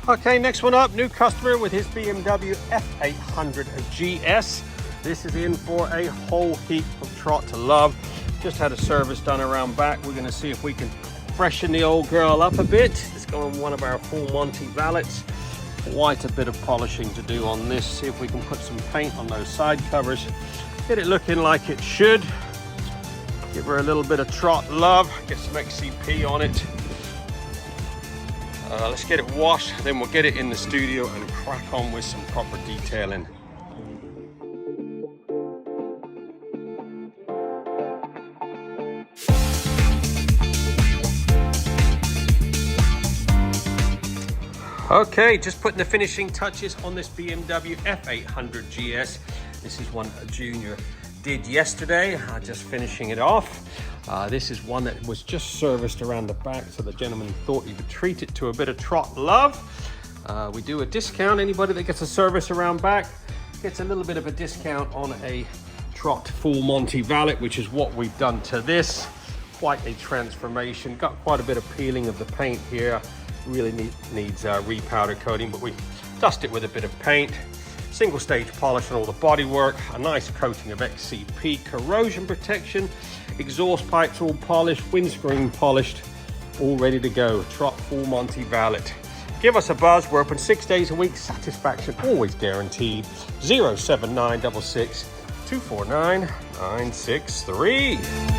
Okay, next one up, new customer with his BMW F800GS. This is in for a whole heap of Trott to love. Just had a service done around back. We're gonna see if we can freshen the old girl up a bit. It's going on one of our Full Monty Valets. Quite a bit of polishing to do on this. See if we can put some paint on those side covers. Get it looking like it should. Give her a little bit of Trott love. Get some XCP on it. Let's get it washed, then we'll get it in the studio and crack on with some proper detailing. Okay, just putting the finishing touches on this BMW F800GS. This is one a junior did yesterday, just finishing it off. This is one that was just serviced around the back, so the gentleman thought he would treat it to a bit of Trott love. We do a discount. Anybody that gets a service around back gets a little bit of a discount on a Trott Full Monty Valet, which is what we've done to this. Quite a transformation. Got quite a bit of peeling of the paint here. Really needs repowder coating, but we dust it with a bit of paint. Single stage polish on all the bodywork, a nice coating of XCP, corrosion protection, exhaust pipes all polished, windscreen polished, all ready to go. Trott Full Monty Valet. Give us a buzz. We're open 6 days a week. Satisfaction always guaranteed. 07966 249 963.